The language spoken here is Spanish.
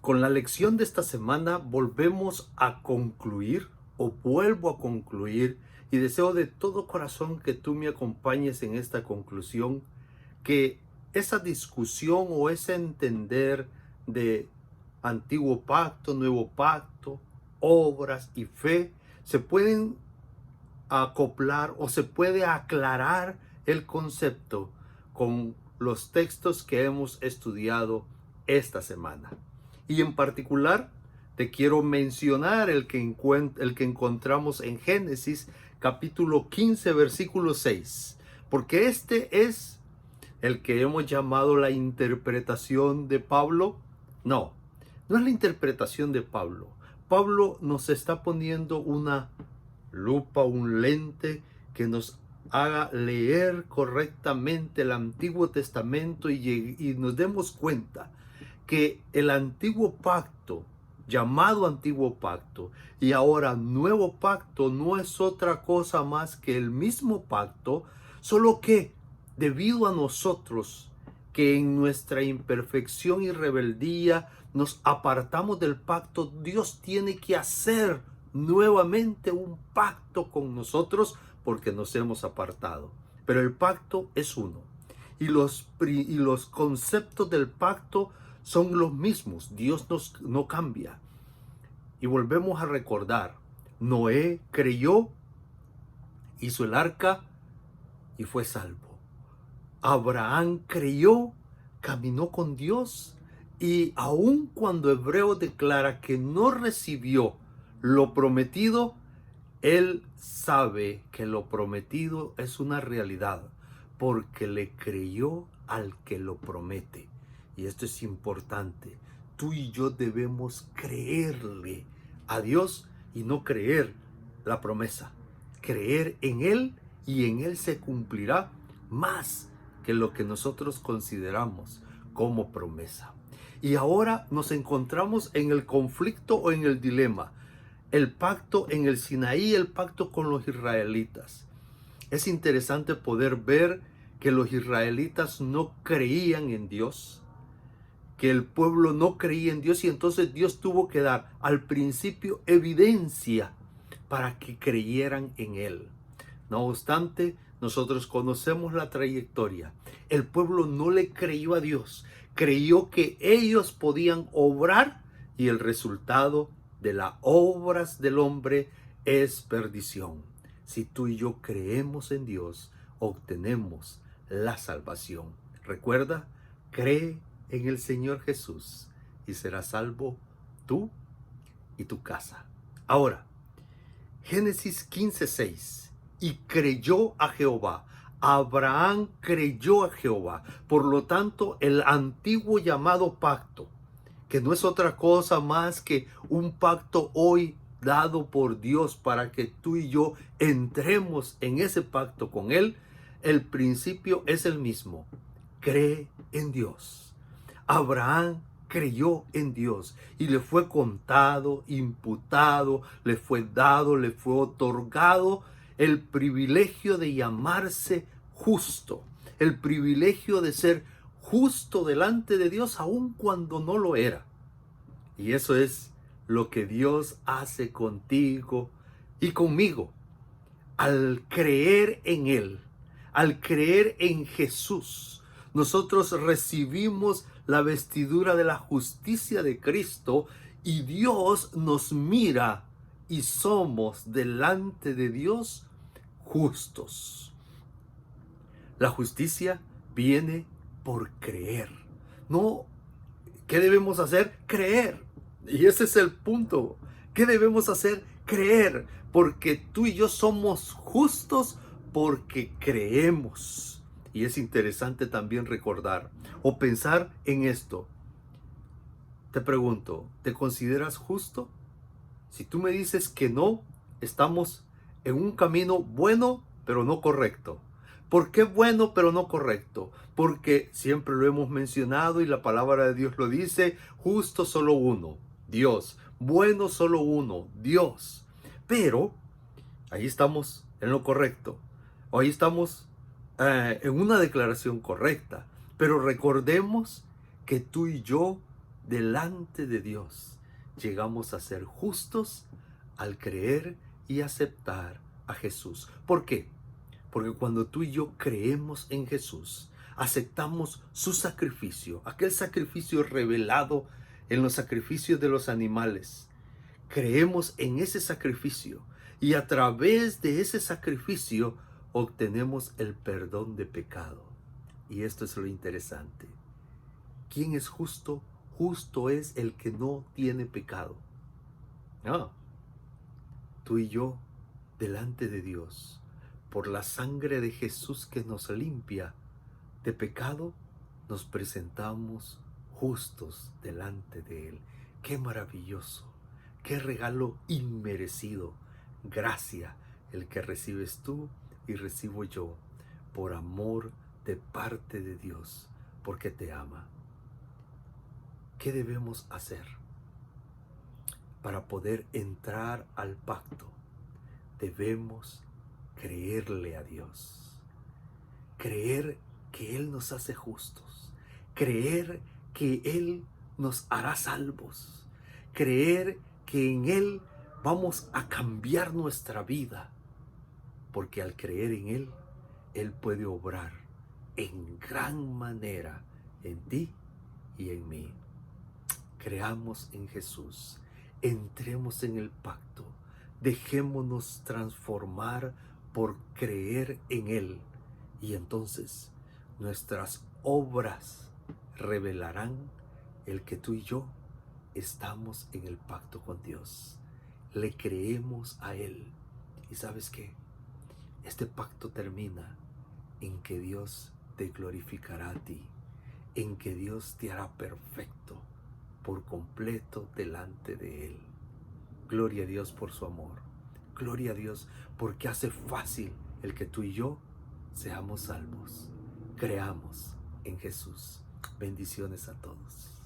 Con la lección de esta semana volvemos a concluir o vuelvo a concluir y deseo de todo corazón que tú me acompañes en esta conclusión, que esa discusión o ese entender de antiguo pacto, nuevo pacto, obras y fe se pueden acoplar o se puede aclarar el concepto con los textos que hemos estudiado esta semana. Y en particular te quiero mencionar el que encontramos en Génesis capítulo 15 versículo 6, porque este es el que hemos llamado la interpretación de Pablo. No, no es la interpretación de Pablo. Pablo nos está poniendo una lupa, un lente que nos haga leer correctamente el Antiguo Testamento y nos demos cuenta que el antiguo pacto, llamado antiguo pacto, y ahora nuevo pacto, no es otra cosa más que el mismo pacto, solo que debido a nosotros, que en nuestra imperfección y rebeldía nos apartamos del pacto, Dios tiene que hacer nuevamente un pacto con nosotros porque nos hemos apartado. Pero el pacto es uno. Y los conceptos del pacto son los mismos. Dios no cambia. Y volvemos a recordar. Noé creyó, hizo el arca y fue salvo. Abraham creyó, caminó con Dios, y aun cuando Hebreo declara que no recibió lo prometido, él sabe que lo prometido es una realidad, porque le creyó al que lo promete. Y esto es importante. Tú y yo debemos creerle a Dios y no creer la promesa. Creer en Él, y en Él se cumplirá más que lo que nosotros consideramos como promesa. Y ahora nos encontramos en el conflicto o en el dilema. El pacto en el Sinaí, el pacto con los israelitas. Es interesante poder ver que los israelitas no creían en Dios, que el pueblo no creía en Dios, y entonces Dios tuvo que dar al principio evidencia para que creyeran en Él. No obstante, nosotros conocemos la trayectoria. El pueblo no le creyó a Dios, creyó que ellos podían obrar, y el resultado de las obras del hombre es perdición. Si tú y yo creemos en Dios, obtenemos la salvación. Recuerda, cree en el Señor Jesús y serás salvo tú y tu casa. Ahora, Génesis 15:6. Y creyó a Jehová. Abraham creyó a Jehová. Por lo tanto, el antiguo llamado pacto, que no es otra cosa más que un pacto hoy dado por Dios para que tú y yo entremos en ese pacto con Él, el principio es el mismo. Cree en Dios. Abraham creyó en Dios y le fue contado, imputado, le fue dado, le fue otorgado el privilegio de llamarse justo, el privilegio de ser justo delante de Dios aun cuando no lo era. Y eso es lo que Dios hace contigo y conmigo. Al creer en Él, al creer en Jesús, nosotros recibimos la vestidura de la justicia de Cristo, y Dios nos mira y somos delante de Dios justos. La justicia viene por creer. No, ¿qué debemos hacer? Creer. Y ese es el punto. ¿Qué debemos hacer? Creer. Porque tú y yo somos justos porque creemos. Y es interesante también recordar o pensar en esto. Te pregunto, ¿te consideras justo? Si tú me dices que no, estamos en un camino bueno, pero no correcto. ¿Por qué bueno, pero no correcto? Porque siempre lo hemos mencionado y la palabra de Dios lo dice: justo solo uno, Dios; bueno solo uno, Dios. Pero ahí estamos en lo correcto. O ahí estamos en una declaración correcta. Pero recordemos que tú y yo delante de Dios llegamos a ser justos al creer y aceptar a Jesús. ¿Por qué? Porque cuando tú y yo creemos en Jesús, aceptamos su sacrificio, aquel sacrificio revelado en los sacrificios de los animales. Creemos en ese sacrificio y a través de ese sacrificio obtenemos el perdón de pecado. Y esto es lo interesante. ¿Quién es justo? Justo es el que no tiene pecado. No. Tú y yo, delante de Dios, por la sangre de Jesús que nos limpia de pecado, nos presentamos justos delante de Él. ¡Qué maravilloso! ¡Qué regalo inmerecido! Gracia el que recibes tú y recibo yo por amor de parte de Dios, porque te ama. ¿Qué debemos hacer para poder entrar al pacto? Debemos creerle a Dios, creer que Él nos hace justos, creer que Él nos hará salvos, creer que en Él vamos a cambiar nuestra vida, porque al creer en Él, Él puede obrar en gran manera en ti y en mí. Creamos en Jesús, entremos en el pacto, dejémonos transformar por creer en Él, y entonces nuestras obras revelarán el que tú y yo estamos en el pacto con Dios. Le creemos a Él. ¿Y sabes qué? Este pacto termina en que Dios te glorificará a ti, en que Dios te hará perfecto por completo delante de Él. Gloria a Dios por su amor. Gloria a Dios porque hace fácil el que tú y yo seamos salvos. Creamos en Jesús. Bendiciones a todos.